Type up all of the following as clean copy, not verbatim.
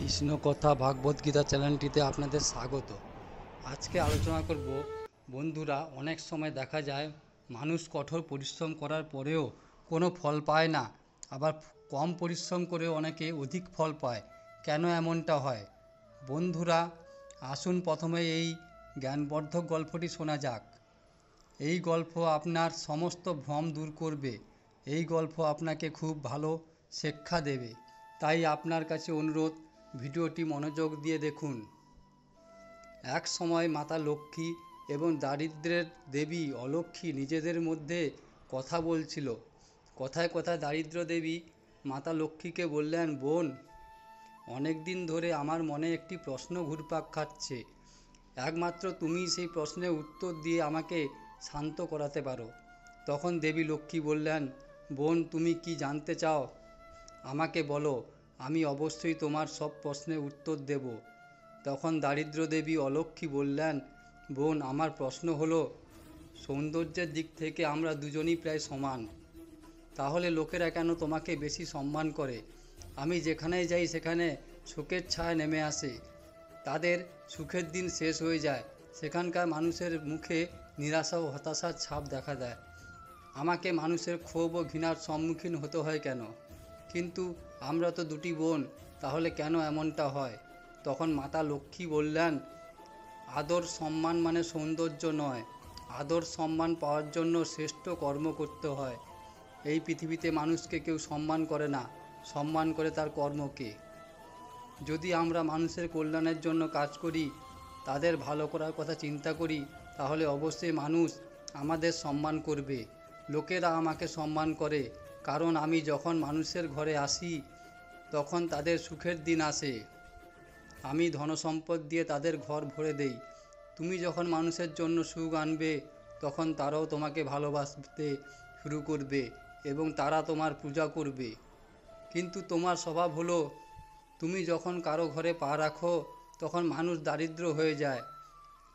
কৃষ্ণ কথা ভাগবত গীতা চ্যানেলটিতে আপনাদের স্বাগত। আজকে আলোচনা করব, বন্ধুরা, অনেক সময় দেখা যায় মানুষ কঠোর পরিশ্রম করার পরেও কোনো ফল পায় না, আবার কম পরিশ্রম করেও অনেকে অধিক ফল পায়। কেন এমনটা হয়? বন্ধুরা, আসুন প্রথমে এই জ্ঞানবর্ধক গল্পটি শোনা যাক। এই গল্প আপনার সমস্ত ভ্রম দূর করবে। এই গল্প আপনাকে খুব ভালো শিক্ষা দেবে। তাই আপনার কাছে অনুরোধ, ভিডিওটি মনোযোগ দিয়ে দেখুন। এক সময় মাতা লক্ষ্মী এবং দারিদ্র্যের দেবী অলক্ষ্মী নিজেদের মধ্যে কথা বলছিল। কথায় কথায় দারিদ্র দেবী মাতা লক্ষ্মীকে বললেন, বোন, অনেক দিন ধরে আমার মনে একটি প্রশ্ন ঘুরপাক খাচ্ছে। একমাত্র তুমিই সেই প্রশ্নের উত্তর দিয়ে আমাকে শান্ত করাতে পারো। তখন দেবী লক্ষ্মী বললেন, বোন, তুমি কি জানতে চাও? আমাকে বলো, আমি অবশ্যই তোমার সব প্রশ্নের উত্তর দেব। তখন দারিদ্র দেবী অলক্ষ্মী বললেন, বোন, আমার প্রশ্ন হলো, সৌন্দর্যের দিক থেকে আমরা দুজনই প্রায় সমান, তাহলে লোকেরা কেন তোমাকে বেশি সম্মান করে? আমি যেখানেই যাই সেখানে শোকের ছায়া নেমে আসে, তাদের সুখের দিন শেষ হয়ে যায়, সেখানকার মানুষের মুখে নিরাশা ও হতাশার ছাপ দেখা দেয়। আমাকে মানুষের ক্ষোভ ও ঘৃণার সম্মুখীন হতে হয় কেন? কিন্তু আমরা তো দুটি বোন, তাহলে কেন এমনটা হয়? তখন মাতা লক্ষ্মী বললেন, আদর সম্মান মানে সৌন্দর্য নয়। আদর সম্মান পাওয়ার জন্য শ্রেষ্ঠ কর্ম করতে হয়। এই পৃথিবীতে মানুষকে কেউ সম্মান করে না, সম্মান করে তার কর্মকে। যদি আমরা মানুষের কল্যাণের জন্য কাজ করি, তাদের ভালো করার কথা চিন্তা করি, তাহলে অবশ্যই মানুষ আমাদের সম্মান করবে। লোকেরা আমাকে সম্মান করে, কারণ আমি যখন মানুষের ঘরে আসি তখন তাদের সুখের দিন আসে। আমি ধনসম্পদ দিয়ে তাদের ঘর ভরে দেই। তুমি যখন মানুষের জন্য সুখ আনবে, তখন তারাও তোমাকে ভালোবাসতে শুরু করবে এবং তারা তোমার পূজা করবে। কিন্তু তোমার স্বভাব হলো, তুমি যখন কারো ঘরে পা রাখো তখন মানুষ দারিদ্র হয়ে যায়,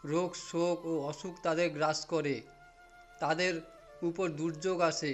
রোগ শোক ও অসুখ তাদের গ্রাস করে, তাদের উপর দুর্যোগ আসে,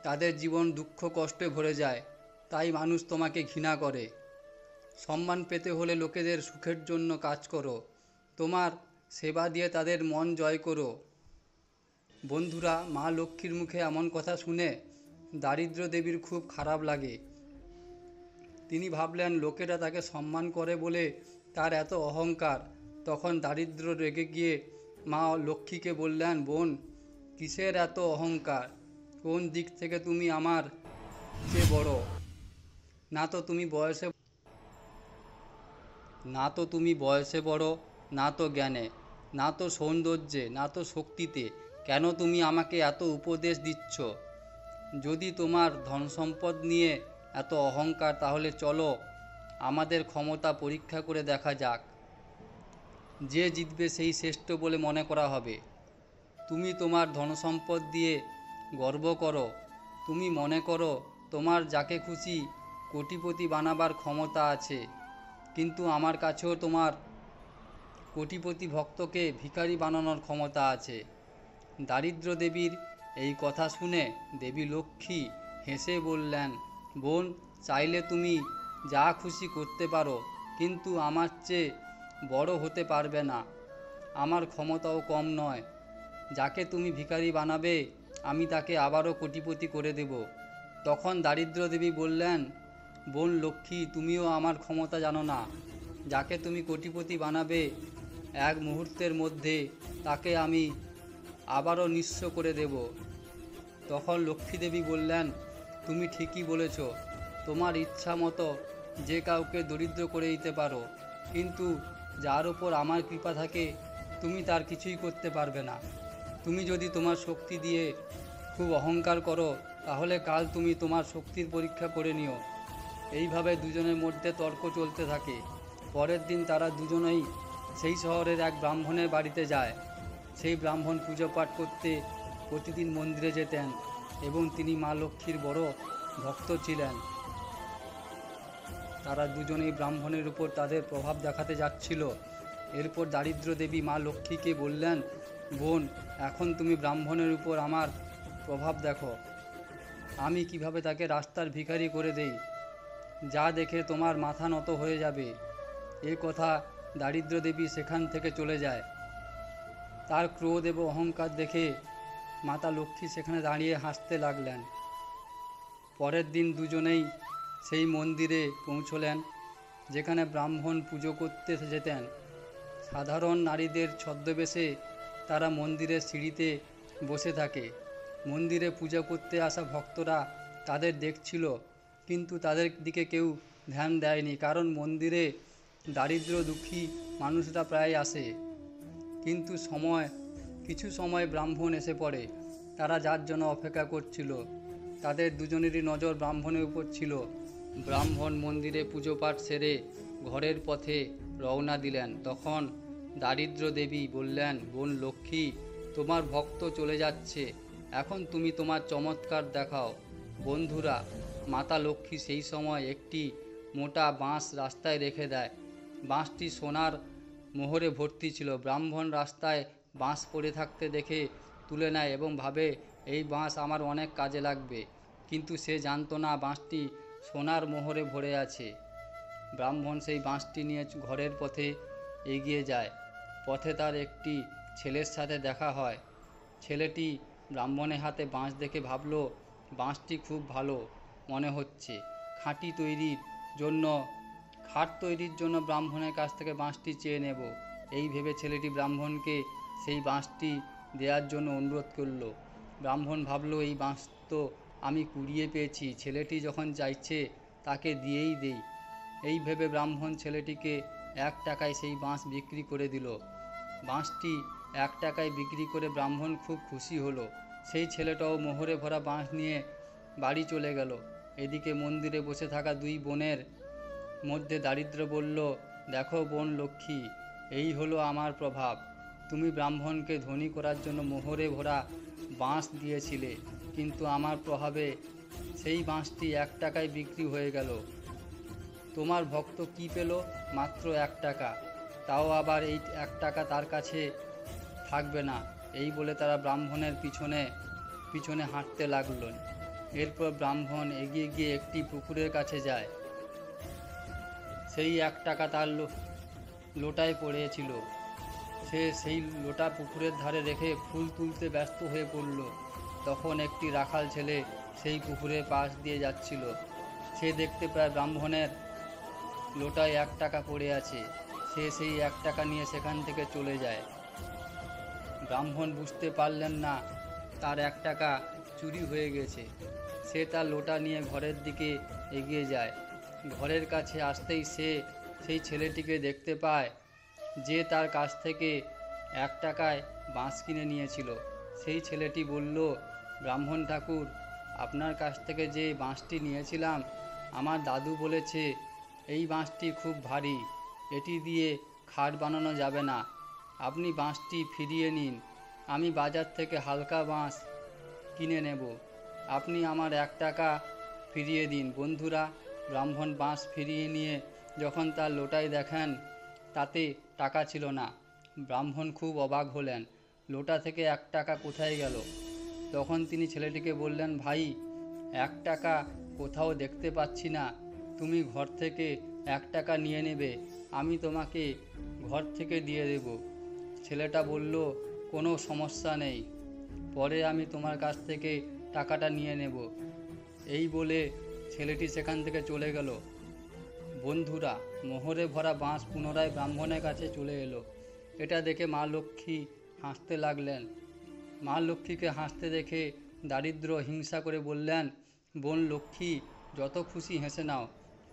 তাদের জীবন দুঃখ কষ্টে ভরে যায়। তাই মানুষ তোমাকে ঘৃণা করে। সম্মান পেতে হলে লোকেদের সুখের জন্য কাজ করো, তোমার সেবা দিয়ে তাদের মন জয় করো। বন্ধুরা, মা লক্ষ্মীর মুখে এমন কথা শুনে দারিদ্র দেবীর খুব খারাপ লাগে। তিনি ভাবলেন, লোকেরা তাকে সম্মান করে বলে তার এত অহংকার। তখন দারিদ্র রেগে গিয়ে মা লক্ষ্মীকে বললেন, বোন, কিসের এত অহংকার? কোন দিক থেকে তুমি আমার চেয়ে বড়? না তো তুমি বয়সে বড়, না তো জ্ঞানে, না তো সৌন্দর্যে, না তো শক্তিতে। কেন তুমি আমাকে এত উপদেশ দিচ্ছ? যদি তোমার ধনসম্পদ নিয়ে এত অহংকার, তাহলে চলো আমাদের ক্ষমতা পরীক্ষা করে দেখা যাক। যে জিতবে সেই শ্রেষ্ঠ বলে মনে করা হবে। তুমি তোমার ধনসম্পদ দিয়ে গর্ব করো। তুমি মনে করো তোমার যাকে খুশি কোটিপতি বানাবার ক্ষমতা আছে, কিন্তু আমার কাছেও তোমার কোটিপতি ভক্তকে ভিখারি বানানোর ক্ষমতা আছে। দারিদ্র দেবীর এই কথা শুনে দেবী লক্ষ্মী হেসে বললেন, বোন, চাইলে তুমি যা খুশি করতে পারো, কিন্তু আমার চেয়ে বড় হতে পারবে না। আমার ক্ষমতাও কম নয়। যাকে তুমি ভিখারি বানাবে, আমি তাকে আবারও কোটিপতি করে দেব। তখন দারিদ্র দেবী বললেন, বোন লক্ষ্মী, তুমিও আমার ক্ষমতা জানো না। যাকে তুমি কোটিপতি বানাবে, এক মুহূর্তের মধ্যে তাকে আমি আবারও নিঃস্ব করে দেব। তখন লক্ষ্মী দেবী বললেন, তুমি ঠিকই বলেছ। তোমার ইচ্ছা মতো যে কাউকে দরিদ্র করে দিতে পারো, কিন্তু যার ওপর আমার কৃপা থাকে তুমি তার কিছুই করতে পারবে না। তুমি যদি তোমার শক্তি দিয়ে খুব অহংকার করো, তাহলে কাল তুমি তোমার শক্তির পরীক্ষা করে নিও। এইভাবে দুজনের মধ্যে তর্ক চলতে থাকে। পরের দিন তারা দুজনেই সেই শহরের এক ব্রাহ্মণের বাড়িতে যায়। সেই ব্রাহ্মণ পুজো পাঠ করতে প্রতিদিন মন্দিরে যেতেন এবং তিনি মা লক্ষ্মীর বড় ভক্ত ছিলেন। তারা দুজনেই ব্রাহ্মণের উপর তাদের প্রভাব দেখাতে যাচ্ছিল। এরপর দারিদ্র দেবী মা লক্ষ্মীকে বললেন, বোন, এখন তুমি ব্রাহ্মণের উপর আমার প্রভাব দেখো। আমি কিভাবে তাকে রাস্তার ভিখারি করে দেই, যা দেখে তোমার মাথা নত হয়ে যাবে। এ কথা দারিদ্র দেবী সেখান থেকে চলে যায়। তার ক্রোধ এবং অহংকার দেখে মাতা লক্ষ্মী সেখানে দাঁড়িয়ে হাসতে লাগলেন। পরের দিন দুজনেই সেই মন্দিরে পৌঁছলেন যেখানে ব্রাহ্মণ পুজো করতে যেতেন। সাধারণ নারীদের ছদ্মবেশে তারা মন্দিরের সিঁড়িতে বসে থাকে। মন্দিরে পূজা করতে আসা ভক্তরা তাদের দেখছিল, কিন্তু তাদের দিকে কেউ ধ্যান দেয়নি, কারণ মন্দিরে দারিদ্র দুঃখী মানুষরা প্রায় আসে। কিন্তু কিছু সময় ব্রাহ্মণ এসে পড়ে। তারা যার জন্য অপেক্ষা করছিল, তাদের দুজনেরই নজর ব্রাহ্মণের উপর ছিল। ব্রাহ্মণ মন্দিরে পুজো পাঠ সেরে ঘরের পথে রওনা দিলেন। তখন দারিদ্র দেবী বললেন, বোন লক্ষ্মী, তোমার ভক্ত চলে যাচ্ছে, এখন তুমি তোমার চমৎকার দেখাও। বন্ধুরা, মাতা লক্ষ্মী সেই সময় একটি মোটা বাঁশ রাস্তায় রেখে দেয়। বাঁশটি সোনার মোহরে ভর্তি ছিল। ব্রাহ্মণ রাস্তায় বাঁশ পড়ে থাকতে দেখে তুলে নেয় এবং ভাবে, এই বাঁশ আমার অনেক কাজে লাগবে। কিন্তু সে জানতো না বাঁশটি সোনার মোহরে ভরে আছে। ব্রাহ্মণ সেই বাঁশটি নিয়ে ঘরের পথে এগিয়ে যায়। পথে তার একটি ছেলের সাথে দেখা হয়। ছেলেটি ব্রাহ্মণের হাতে বাঁশ দেখে ভাবল, বাঁশটি খুব ভালো মনে হচ্ছে। খাট তৈরির জন্য ব্রাহ্মণের কাছ থেকে বাঁশটি চেয়ে নেব, এই ভেবে ছেলেটি ব্রাহ্মণকে সেই বাঁশটি দেওয়ার জন্য অনুরোধ করল। ব্রাহ্মণ ভাবল, এই বাঁশ তো আমি কুড়িয়ে পেয়েছি, ছেলেটি যখন চাইছে তাকে দিয়েই দেই। এই ভেবে ব্রাহ্মণ ছেলেটিকে 1 টাকায় সেই বাঁশ বিক্রি করে দিল। বাঁশটি 1 টাকায় বিক্রি করে ব্রাহ্মণ খুব খুশি হলো। সেই ছেলেটাও মোহরে ভরা বাঁশ নিয়ে বাড়ি চলে গেল। এদিকে মন্দিরে বসে থাকা 2 বোনের মধ্যে দারিদ্র বলল, দেখো বোন লক্ষ্মী, এই হলো আমার প্রভাব। তুমি ব্রাহ্মণকে ধনী করার জন্য মোহরে ভরা বাঁশ দিয়েছিলে, কিন্তু আমার প্রভাবে সেই বাঁশটি 1 টাকায় বিক্রি হয়ে গেল। তোমার ভক্ত কি পেল? মাত্র 1 টাকা, তাও আবার এই 1 টাকা তার কাছে থাকবে না। এই বলে তারা ব্রাহ্মণের পিছনে হাঁটতে লাগল। এরপর ব্রাহ্মণ এগিয়ে গিয়ে একটি পুকুরের কাছে যায়। সেই 1 টাকা তার লোটায় পড়েছিল। সে সেই লোটা পুকুরের ধারে রেখে ফুল তুলতে ব্যস্ত হয়ে পড়ল। তখন একটি রাখাল ছেলে সেই পুকুরের পাশ দিয়ে যাচ্ছিল। সে দেখতে পায় ব্রাহ্মণের লোটায় 1 টাকা পড়ে আছে। সে সেই 1 টাকা নিয়ে সেখান থেকে চলে যায়। ব্রাহ্মণ বুঝতে পারলেন না তার 1 টাকা চুরি হয়ে গেছে। সে তার লোটা নিয়ে ঘরের দিকে এগিয়ে যায়। ঘরের কাছে আসতেই সে সেই ছেলেটিকে দেখতে পায়, যে তার কাছ থেকে 1 টাকায় বাঁশ কিনে নিয়েছিল। সেই ছেলেটি বলল, ব্রাহ্মণ ঠাকুর, আপনার কাছ থেকে যে বাঁশটি নিয়েছিলাম, আমার দাদু বলেছে এই বাঁশটি খুব ভারী, এটি দিয়ে খাট বানানো যাবে না। আপনি বাঁশটি ফিরিয়ে নিন, আমি বাজার থেকে হালকা বাঁশ কিনে নেব। আপনি আমার 1 টাকা ফিরিয়ে দিন। বন্ধুরা, ব্রাহ্মণ বাঁশ ফিরিয়ে নিয়ে যখন তার লোটায় দেখেন তাতে টাকা ছিল না, ব্রাহ্মণ খুব অবাক হলেন। লোটা থেকে 1 টাকা কোথায় গেল? তখন তিনি ছেলেটিকে বললেন, ভাই, 1 টাকা কোথাও দেখতে পাচ্ছি না, তুমি ঘর থেকে 1 টাকা নিয়ে নেবে, আমি তোমাকে ঘর থেকে দিয়ে দেব। ছেলেটা বলল, কোনো সমস্যা নেই, পরে আমি তোমার কাছ থেকে টাকাটা নিয়ে নেব। এই বলে ছেলেটি সেখান থেকে চলে গেল। বন্ধুরা, মোহরে ভরা বাঁশ পুনরায় ব্রাহ্মণের কাছে চলে এলো। এটা দেখে মা লক্ষ্মী হাসতে লাগলেন। মা লক্ষ্মীকে হাসতে দেখে দারিদ্র হিংসা করে বললেন, বোন লক্ষ্মী, যত খুশি হেসে নাও,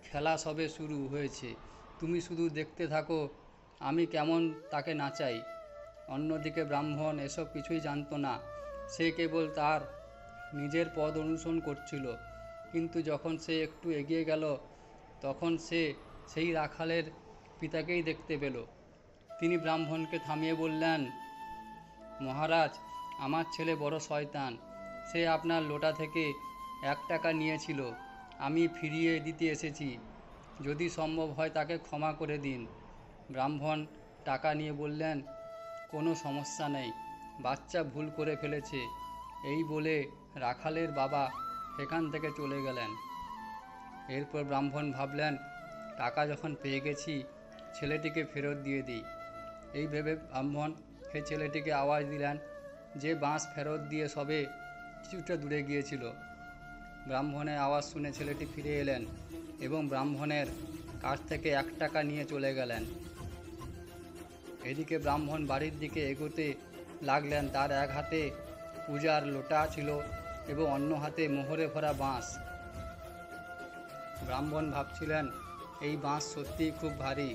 খেলা সবে শুরু হয়েছে, তুমি শুধু দেখতে থাকো আমি কেমন তাকে নাচাই। অন্যদিকে ব্রাহ্মণ এসব কিছুই জানতো না। সে কেবল তার নিজের পথ অনুসরণ করছিল। কিন্তু যখন সে একটু এগিয়ে গেল, তখন সে সেই রাখালের পিতাকেই দেখতে পেল। তিনি ব্রাহ্মণকে থামিয়ে বললেন, মহারাজ, আমার ছেলে বড় শয়তান। সে আপনার লোটা থেকে 1 টাকা নিয়েছিল, আমি ফিরিয়ে দিতে এসেছি। যদি সম্ভব হয় তাকে ক্ষমা করে দিন। ব্রাহ্মণ টাকা নিয়ে বললেন, কোনো সমস্যা নেই, বাচ্চা ভুল করে ফেলেছে। এই বলে রাখালের বাবা সেখান থেকে চলে গেলেন। এরপর ব্রাহ্মণ ভাবলেন, টাকা যখন পেয়ে গেছি, ছেলেটিকে ফেরত দিয়ে দিই। এই ভেবে ব্রাহ্মণ সেই ছেলেটিকে আওয়াজ দিলেন, যে বাঁশ ফেরত দিয়ে সবে কিছুটা দূরে গিয়েছিল। ব্রাহ্মণের আওয়াজ শুনে ছেলেটি ফিরে এলেন এবং ব্রাহ্মণের কাছ থেকে 1 টাকা নিয়ে চলে গেলেন। এদিকে ব্রাহ্মণ বাড়ির দিকে এগোতে লাগলেন। তার এক হাতে পূজার লোটা ছিল এবং অন্য হাতে মোহরে ভরা বাঁশ। ব্রাহ্মণ ভাবছিলেন, এই বাঁশ সত্যিই খুব ভারী।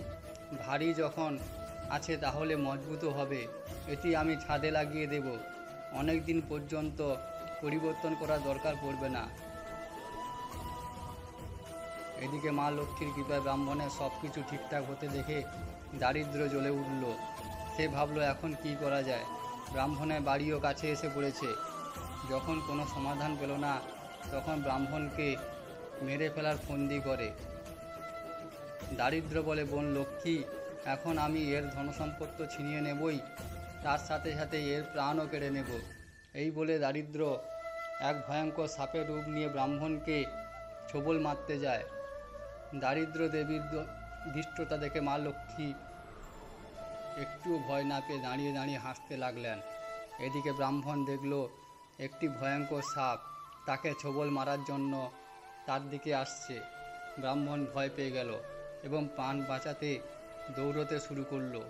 ভারী যখন আছে তাহলে মজবুতও হবে। এটি আমি ছাদে লাগিয়ে দেব। অনেক দিন পর্যন্ত পরিবর্তন করার দরকার পড়বে না। এদিকে মা লক্ষ্মীর কৃপায় ব্রাহ্মণের সব কিছু ঠিকঠাক হতে দেখে দারিদ্র জ্বলে উঠল। সে ভাবল, এখন কি করা যায়। ব্রাহ্মণের বাড়িও কাছে এসে পড়েছে। যখন কোনো সমাধান পেল না, তখন ব্রাহ্মণকে মেরে ফেলার ফন্দি করে। দারিদ্র বলে, বোন লক্ষ্মী, এখন আমি এর ধনসম্পদ তো ছিনিয়ে নেবই, তার সাথে সাথে এর প্রাণও কেড়ে নেব। এই বলে দারিদ্র এক ভয়ঙ্কর সাপের রূপ নিয়ে ব্রাহ্মণকে ছোবল মারতে যায়। দারিদ্র দেবীর ধৃষ্টতা দেখে মা লক্ষ্মী একটুও ভয় না পেয়ে দাঁড়িয়ে দাঁড়িয়ে হাসতে লাগলেন। এদিকে ব্রাহ্মণ দেখল একটি ভয়ঙ্কর সাপ তাকে ছোবল মারার জন্য তার দিকে আসছে। ব্রাহ্মণ ভয় পেয়ে গেল এবং প্রাণ বাঁচাতে দৌড়তে শুরু করলো।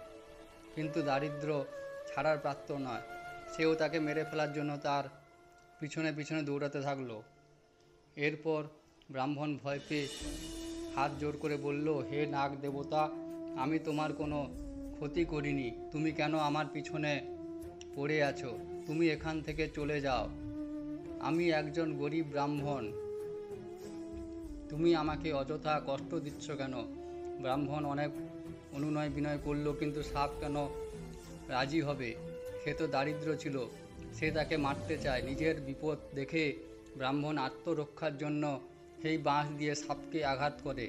কিন্তু দারিদ্র ছাড়ার পাত্র নয়। সেও তাকে মেরে ফেলার জন্য তার পিছনে পিছনে দৌড়াতে থাকলো। এরপর ব্রাহ্মণ ভয় পেয়ে হাত জোর করে বলল, হে নাগ দেবতা, আমি তোমার কোনো ক্ষতি করিনি। তুমি কেন আমার পিছনে পড়ে আছো? তুমি এখান থেকে চলে যাও। আমি একজন গরিব ব্রাহ্মণ। তুমি আমাকে অযথা কষ্ট দিচ্ছ কেন? ব্রাহ্মণ অনেক অনুনয় বিনয় করল, কিন্তু সাপ কেন রাজি হবে? সে তো দারিদ্র ছিল। সে তাকে মারতে চায়। নিজের বিপদ দেখে ব্রাহ্মণ আত্মরক্ষার জন্য সেই বাঁশ দিয়ে সাপকে আঘাত করে।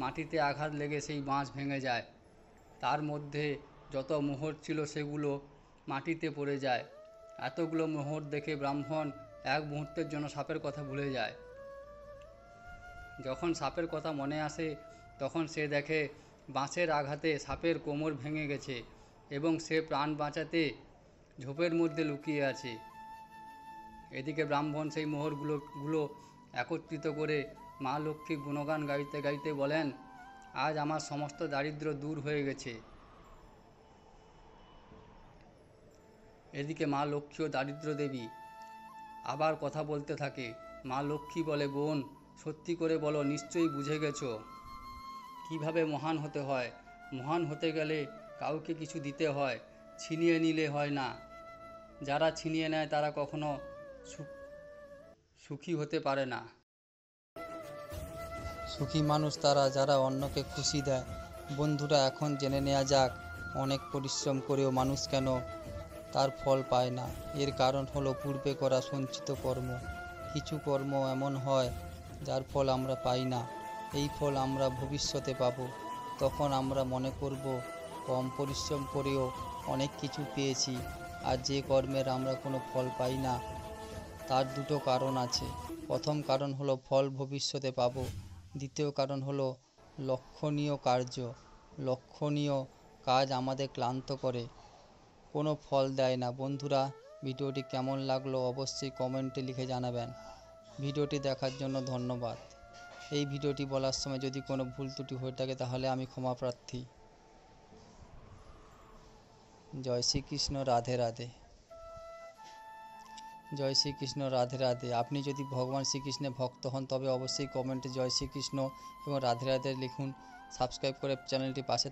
মাটিতে আঘাত লেগে সেই বাঁশ ভেঙে যায়। তার মধ্যে যত মোহর ছিল সেগুলো মাটিতে পড়ে যায়। এতগুলো মোহর দেখে ব্রাহ্মণ এক মুহূর্তের জন্য সাপের কথা ভুলে যায়। যখন সাপের কথা মনে আসে, তখন সে দেখে বাঁশের আঘাতে সাপের কোমর ভেঙে গেছে এবং সে প্রাণ বাঁচাতে ঝোপের মধ্যে লুকিয়ে আছে। এদিকে ব্রাহ্মণ সেই মোহরগুলো একত্রিত করে মা লক্ষ্মীর গুণগান গাইতে গাইতে বলেন, আজ আমার সমস্ত দারিদ্র দূর হয়ে গেছে। এদিকে মা লক্ষ্মী ও দারিদ্র দেবী আবার কথা বলতে থাকে। মা লক্ষ্মী বলে, বোন, সত্যি করে বলো, নিশ্চয়ই বুঝে গেছো কিভাবে মহান হতে হয়। মহান হতে গেলে কাউকে কিছু দিতে হয়, ছিনিয়ে নিলে হয় না। যারা ছিনিয়ে নেয় তারা কখনো সুখী হতে পারে না। সুখী মানুষ তারা যারা অন্যকে খুশি দেয়। বন্ধুরা, এখন জেনে নেওয়া যাক অনেক পরিশ্রম করেও মানুষ কেন তার ফল পায় না। এর কারণ হলো পূর্বে করা সঞ্চিত কর্ম। কিছু কর্ম এমন হয় যার ফল আমরা পাই না। এই ফল আমরা ভবিষ্যতে পাব। তখন আমরা মনে করব কম পরিশ্রম করেও অনেক কিছু পেয়েছি। আর যে কর্মের আমরা কোনো ফল পাই না, তার দুটো কারণ আছে। প্রথম কারণ হলো ফল ভবিষ্যতে পাব। দ্বিতীয় কারণ হলো লক্ষণীয় কার্য। লক্ষণীয় কাজ আমাদের ক্লান্ত করে, কোনো ফল দেয় না। বন্ধুরা, ভিডিওটি কেমন লাগলো অবশ্যই কমেন্টে লিখে জানাবেন। ভিডিওটি দেখার জন্য ধন্যবাদ। এই ভিডিওটি বলার সময় যদি কোনো ভুল ত্রুটি হয়ে থাকে তাহলে আমি ক্ষমা প্রার্থী। জয় শ্রীকৃষ্ণ, রাধে রাধে। জয় শ্রীকৃষ্ণ, রাধে রাধে। আপনি যদি ভগবান শ্রীকৃষ্ণের ভক্ত হন তবে অবশ্যই কমেন্টে জয় শ্রীকৃষ্ণ এবং রাধে রাধে লিখুন। সাবস্ক্রাইব করে চ্যানেলটি পাশে